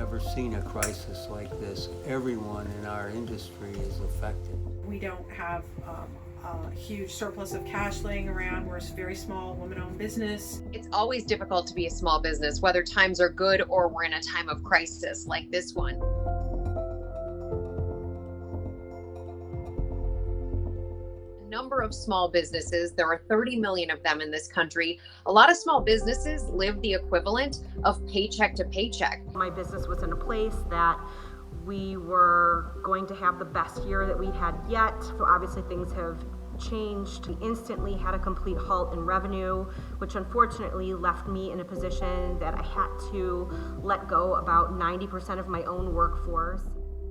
never seen a crisis like this. Everyone in our industry is affected. We don't have a huge surplus of cash laying around. We're a very small woman-owned business. It's always difficult to be a small business, whether times are good or we're in a time of crisis like this one. Number of small businesses. There are 30 million of them in this country. A lot of small businesses live the equivalent of paycheck to paycheck. My business was in a place that we were going to have the best year that we had yet. So obviously things have changed. We instantly had a complete halt in revenue, which unfortunately left me in a position that I had to let go about 90% of my own workforce.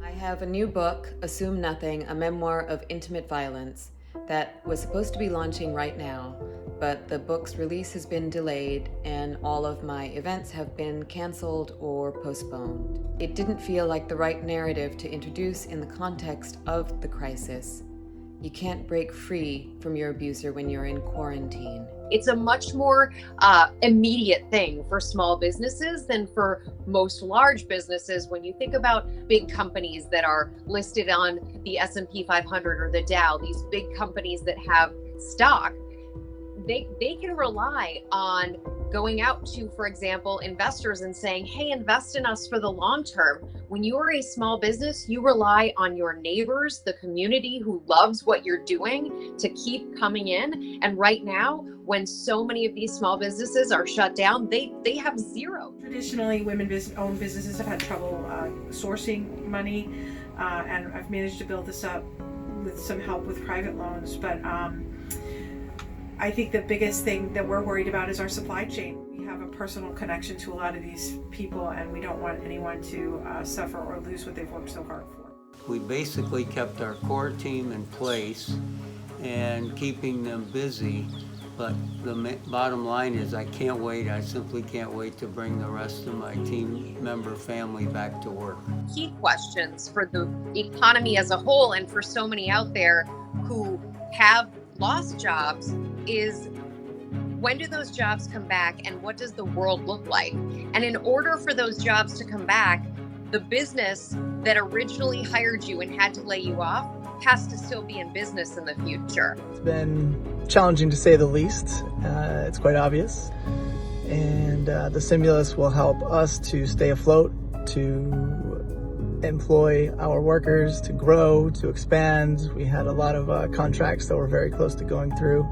I have a new book, Assume Nothing, a memoir of intimate violence, that was supposed to be launching right now, but the book's release has been delayed and all of my events have been canceled or postponed. It didn't feel like the right narrative to introduce in the context of the crisis. You can't break free from your abuser when you're in quarantine. It's a much more immediate thing for small businesses than for most large businesses. When you think about big companies that are listed on the S&P 500 or the Dow, these big companies that have stock, they can rely on going out to, for example, investors and saying, hey, invest in us for the long term. When you are a small business, you rely on your neighbors, the community who loves what you're doing to keep coming in. And right now, when so many of these small businesses are shut down, they have zero. Traditionally, women-owned businesses have had trouble sourcing money, and I've managed to build this up with some help with private loans. But I think the biggest thing that we're worried about is our supply chain. We have a personal connection to a lot of these people, and we don't want anyone to suffer or lose what they've worked so hard for. We basically kept our core team in place and keeping them busy, but the bottom line is I simply can't wait to bring the rest of my team member family back to work. Key questions for the economy as a whole and for so many out there who have lost jobs is, when do those jobs come back and what does the world look like? And in order for those jobs to come back, the business that originally hired you and had to lay you off has to still be in business in the future. It's been challenging to say the least. It's quite obvious. And the stimulus will help us to stay afloat, to employ our workers, to grow, to expand. We had a lot of contracts that we're very close to going through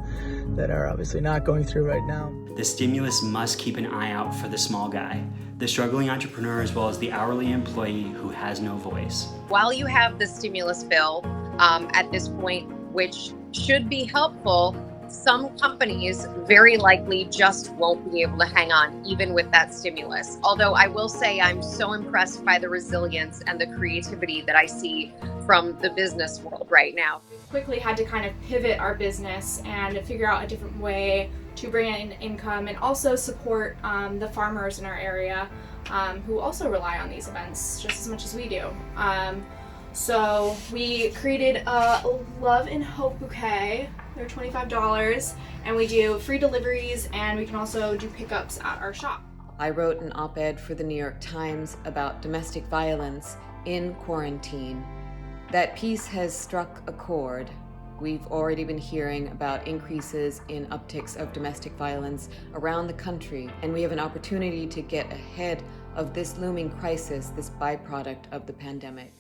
that are obviously not going through right now. The stimulus must keep an eye out for the small guy, the struggling entrepreneur, as well as the hourly employee who has no voice. While you have the stimulus bill at this point, which should be helpful, some companies very likely just won't be able to hang on even with that stimulus. Although I will say I'm so impressed by the resilience and the creativity that I see from the business world right now. We quickly had to kind of pivot our business and figure out a different way to bring in income and also support the farmers in our area who also rely on these events just as much as we do. So we created a Love and Hope bouquet. They're $25, and we do free deliveries, and we can also do pickups at our shop. I wrote an op-ed for the New York Times about domestic violence in quarantine. That piece has struck a chord. We've already been hearing about increases in upticks of domestic violence around the country, and we have an opportunity to get ahead of this looming crisis, this byproduct of the pandemic.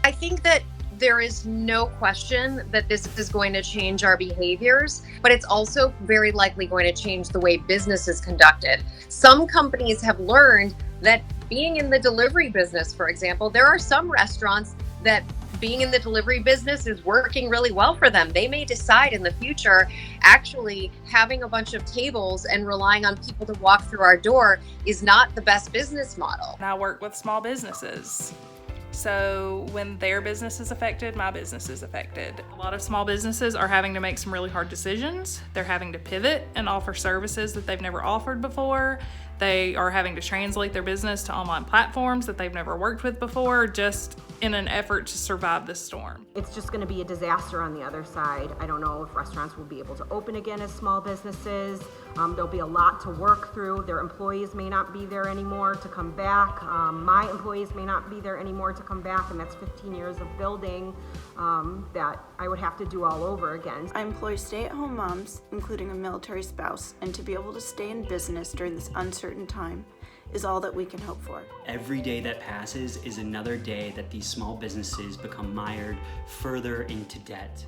I think that there is no question that this is going to change our behaviors, but it's also very likely going to change the way business is conducted. Some companies have learned that being in the delivery business, for example, there are some restaurants that being in the delivery business is working really well for them. They may decide in the future, actually having a bunch of tables and relying on people to walk through our door is not the best business model. I work with small businesses. So when their business is affected, my business is affected. A lot of small businesses are having to make some really hard decisions. They're having to pivot and offer services that they've never offered before. They are having to translate their business to online platforms that they've never worked with before, just in an effort to survive this storm. It's just going to be a disaster on the other side. I don't know if restaurants will be able to open again as small businesses. There'll be a lot to work through. Their employees may not be there anymore to come back. My employees may not be there anymore to come back, and that's 15 years of building that I would have to do all over again. I employ stay-at-home moms, including a military spouse, and to be able to stay in business during this uncertain time is all that we can hope for. Every day that passes is another day that these small businesses become mired further into debt.